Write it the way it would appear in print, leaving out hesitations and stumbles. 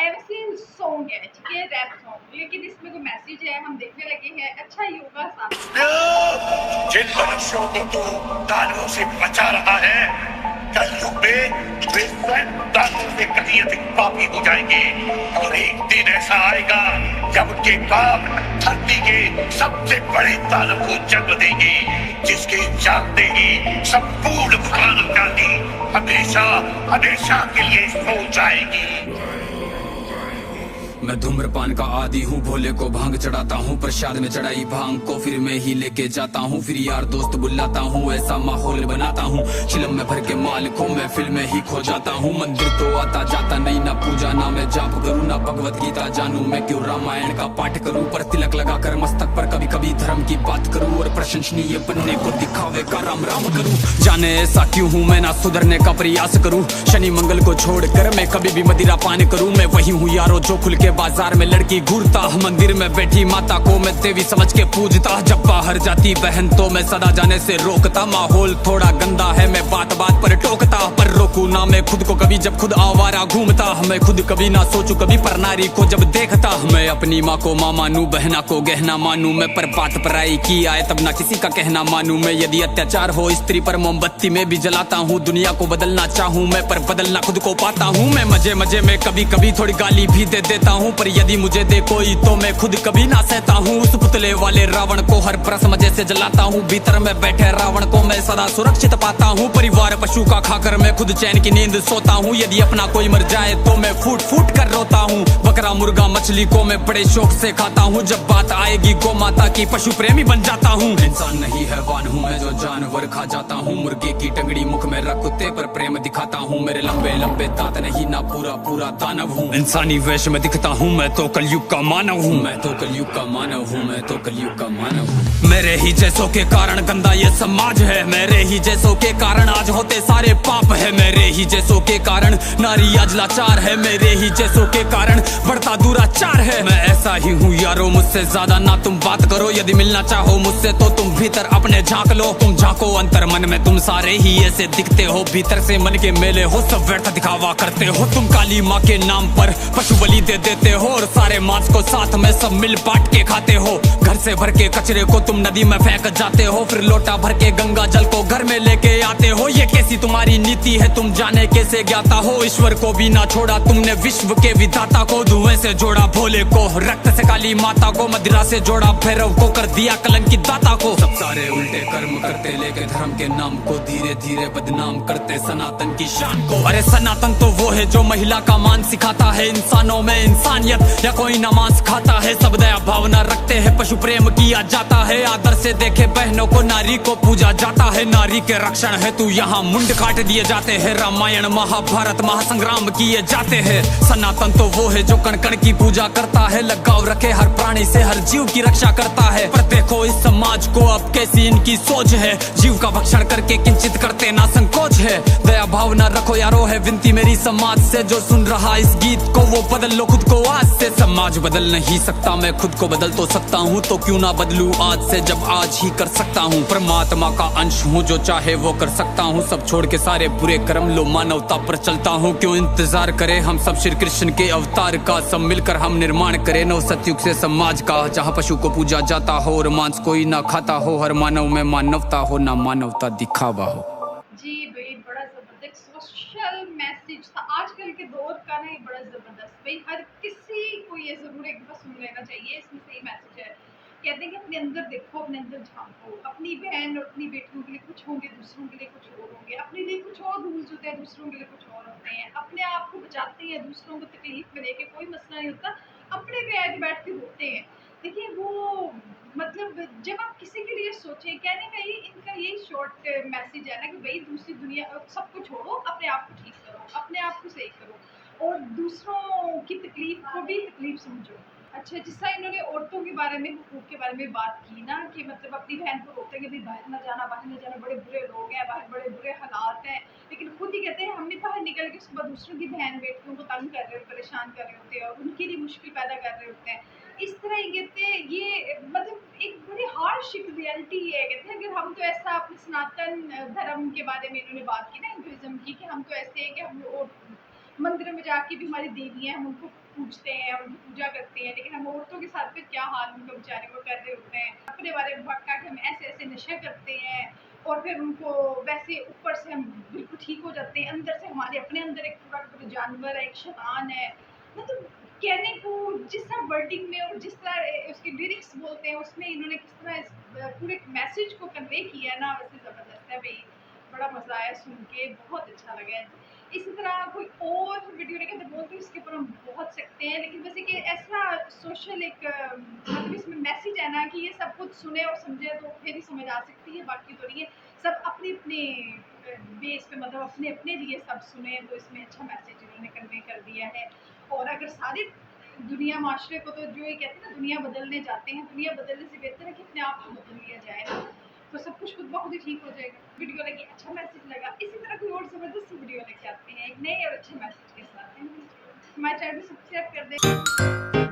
वैसे सॉन्ग है, ठीक है, रैप सॉन्ग, लेकिन इसमें कोई मैसेज है, हम देखने लगे हैं। अच्छा ही होगा साथ। जिन मनुष्यों को तू दानवों से बचा रहा है, कलयुग में वे स्वयं दानवों से कहीं अधिक पापी हो जाएंगे और एक दिन ऐसा आएगा जब उनके पाप धरती के सबसे बड़े दानव को जन्म देंगे, जिसके जानते ही संपूर्ण मानव जाति हमेशा हमेशा के लिए सो जाएगी। मैं धूम्रपान का आदी हूँ, भोले को भांग चढ़ाता हूँ, प्रसाद में चढ़ाई भांग को फिर मैं ही लेके जाता हूँ, फिर यार दोस्त बुलाता हूँ, ऐसा माहौल बनाता हूँ, चिलम में भर के माल को मैं फिल्म में ही खो जाता हूँ। मंदिर तो आता जाता नहीं, ना पूजा ना मैं जाप करूँ, ना भगवत गीता जानूं, मैं क्यों रामायण का पाठ करूँ, पर तिलक लगा कर मस्तक पर कभी कभी धर्म की बात करूँ और प्रशंसनीय बनने को दिखावे का राम राम करूँ। जाने ऐसा क्यों हूँ मैं, ना सुधरने का प्रयास करूँ, शनि मंगल को छोड़कर मैं कभी भी मदिरा पान करूँ। मैं वही हूँ यारो जो खुल के बाजार में लड़की घूरता, मंदिर में बैठी माता को मैं देवी समझ के पूजता, जब बाहर जाती बहन तो मैं सदा जाने से रोकता। माहौल थोड़ा गंदा है, मैं बात बात पर टोकता, पर रोकू ना मैं खुद को कभी जब खुद आवारा घूमता। मैं खुद कभी ना सोचू कभी पर नारी को जब देखता, मैं अपनी माँ को माँ मानू, बहना को गहना मानू, मैं पर बात पराई की आए तब ना किसी का कहना मानू। मैं यदि अत्याचार हो स्त्री पर मोमबत्ती में भी जलाता हूँ, दुनिया को बदलना चाहूँ मैं पर बदलना खुद को पाता हूँ। मैं मजे मजे में कभी कभी थोड़ी गाली भी दे देता हूँ, पर यदि मुझे दे कोई तो मैं खुद कभी ना सहता हूँ। उस पुतले वाले रावण को हर परस मजे से जलाता हूँ, भीतर में बैठे रावण को मैं सदा सुरक्षित पाता हूँ। परिवार पशु का खाकर मैं खुद चैन की नींद सोता हूँ, यदि अपना कोई मर जाए तो मैं फूट फूट कर रोता हूँ। बकरा मुर्गा मछली को मैं बड़े शौक से खाता हूँ, जब बात आएगी गौ माता की पशु प्रेमी बन जाता हूँ। इंसान नहीं हैवान हूँ मैं जो जानवर खा जाता हूँ, मुर्गे की टंगड़ी मुख में रख कुत्ते पर प्रेम दिखाता हूँ, मेरे लंबे लंबे दांत नहीं ना पूरा पूरा दानव हूँ। इंसानी वेश में दिखता हूँ मैं तो कलयुग का मानव हूँ, मैं तो कलयुग का मानव हूँ, मैं तो कलयुग का मानव हूँ। मेरे ही जैसों के कारण गंदा ये समाज है, मेरे ही जैसों के कारण आज होते सारे पाप है, मेरे ही जैसों के कारण नारी आज लाचार है, मेरे ही जैसों के कारण बढ़ता दुराचार है। मैं ऐसा ही हूँ यारो, मुझसे ज्यादा ना तुम बात करो, यदि मिलना चाहो मुझसे तो तुम भीतर अपने झांक लो। तुम झांको अंतर मन में, तुम सारे ही ऐसे दिखते हो, भीतर से मन के मेले हो, सब व्यर्थ दिखावा करते हो। तुम काली माँ के नाम पर पशु बलि दे देते हो और सारे मांस को साथ में सब मिल बांट के खाते हो। घर से भर के कचरे को तुम नदी में फेंक जाते हो, फिर लोटा भर के गंगा जल को घर में लेके आते हो। ये कैसी तुम्हारी नीति है, तुम जाने कैसे ज्ञाता हो, ईश्वर को भी ना छोड़ा तुमने विश्व के विधाता को। धुएं से जोड़ा भोले को, रक्त से काली माता को, मदिरा से जोड़ा भैरव को, कर दिया कलंकित दाता को। सब सारे उल्टे कर्म करते लेके धर्म के नाम को, धीरे धीरे बदनाम करते सनातन की शान को। अरे सनातन तो वो है जो महिला का मान सिखाता है, इंसानों में इंसानियत या कोई ना मांस खाता है, सब दया भावना रखते हैं, पशु प्रेम किया जाता है, आदर से देखे बहनों को, नारी को पूजा जाता है। नारी के रक्षण है तू यहाँ मुंड काट दिए जाते हैं, रामायण महाभारत महासंग्राम किए जाते हैं। सनातन तो वो है जो कण कण की पूजा करता है, लगाव रखे हर प्राणी से, हर जीव की रक्षा करता है। पर देखो इस समाज को अब कैसी इनकी सोच है, जीव का भक्षण करके किंचित करते ना संकोच है। दया भावना रखो यारो है विनती मेरी समाज से, जो सुन रहा इस गीत को वो बदल लो खुद को आज से। समाज बदल नहीं सकता, मैं खुद को बदल तो सकता हूँ, तो क्यों ना बदलूं आज से जब आज ही कर सकता हूँ। परमात्मा का अंश हूँ, जो चाहे वो कर सकता हूँ, सब छोड़ के सारे बुरे कर्म लो, मानवता पर चलता हूँ। क्यों इंतजार करे हम सब श्री कृष्ण के अवतार का, सब मिलकर हम निर्माण करें नव सतयुग से समाज का, जहाँ पशु को पूजा जाता हो और मांस कोई ना खाता हो, हर मानव में मानवता हो ना मानवता दिखावा हो। जी भाई, बड़ा जबरदस्त सोशल मैसेज था आजकल के दौर का ना, ये बड़ा जबरदस्त भाई, हर किसी को ये जरूर एक बार सुन लेना चाहिए, इसमें सही मैसेज है। कहते हैं कि अपने अंदर देखो, अपने अंदर झांको, अपनी बहन और अपनी बेटियों के लिए कुछ होंगे, दूसरों के लिए कुछ और होंगे, अपने लिए कुछ और रूल्स होते हैं, दूसरों के लिए कुछ और होते हैं, अपने आप को बचाते हैं, दूसरों को तकलीफ में लेके कोई मसला नहीं होता, अपने पे आके बैठ के रोते हैं। देखिए वो मतलब जब आप किसी के लिए सोचें, कहने का ये इनका यही शॉर्ट मैसेज है ना कि भाई दूसरी दुनिया सबको छोड़ो, अपने आप को ठीक करो, अपने आप को सही करो और दूसरों की तकलीफ को भी तकलीफ समझो। अच्छा, जिस तरह इन्होंने औरतों के बारे में, हुकूक के बारे में बात की ना, कि मतलब अपनी बहन को रोकते हैं कि भाई बाहर ना जाना, बाहर ना जाना, बड़े बुरे लोग हैं, बाहर बड़े बुरे हालात हैं, लेकिन खुद ही कहते हैं हम भी बाहर निकल के सुबह दूसरों की बहन बेटियों को तंग कर रहे हो, परेशान कर रहे होते हैं और उनके लिए मुश्किल पैदा कर रहे होते हैं। इस तरह ही कहते हैं, ये मतलब एक बड़ी हार्श रियलिटी है। कहते हैं अगर हम तो ऐसा अपने सनातन धर्म के बारे में इन्होंने बात की ना, हिंदुइज्म की, कि हम तो ऐसे हैं कि हम और मंदिरों में जाके भी हमारी देवियाँ हम उनको पूजते हैं, उनकी पूजा करते हैं, लेकिन हम औरतों के साथ फिर क्या हाल उनके बेचारे को कर रहे होते हैं, अपने बारे में भटका के हम ऐसे ऐसे नशे करते हैं और फिर उनको वैसे ऊपर से हम बिल्कुल ठीक हो जाते हैं, अंदर से हमारे अपने अंदर एक पूरा पूरा जानवर है, एक शैतान है। मतलब कहने को जिस तरह वर्डिंग में और जिस तरह उसके लिरिक्स बोलते हैं उसमें इन्होंने किस तरह इस पूरे मैसेज को कन्वे किया है ना, वैसे ज़बरदस्त है भाई, बड़ा मज़ा आया सुन के, बहुत अच्छा लगा है। इसी तरह कोई और वीडियो लेके तो बोलते हैं इसके ऊपर हम बहुत सकते हैं, लेकिन वैसे कि ऐसा सोशल एक मतलब इसमें मैसेज है ना कि ये सब कुछ सुने और समझे तो फिर ही समझ आ सकती है, बाकी तो नहीं है। सब अपने अपने बेस पे मतलब अपने अपने लिए सब सुने, तो इसमें अच्छा मैसेज इन्होंने कन्वे कर दिया है। और अगर सारे दुनिया माशरे को तो जो ये कहते हैं ना दुनिया बदलने जाते हैं, दुनिया बदलने से बेहतर है कि अपने आप को बदल लिया जाए ना, तो सब कुछ खुद ब खुद ही ठीक हो जाएगा। वीडियो लगी, अच्छा मैसेज लगा, इसी तरह कोई और ज़बरदस्त वीडियो लेके आते हैं एक नए और अच्छे मैसेज के साथ। हमारे चैनल को सब्सक्राइब कर दें।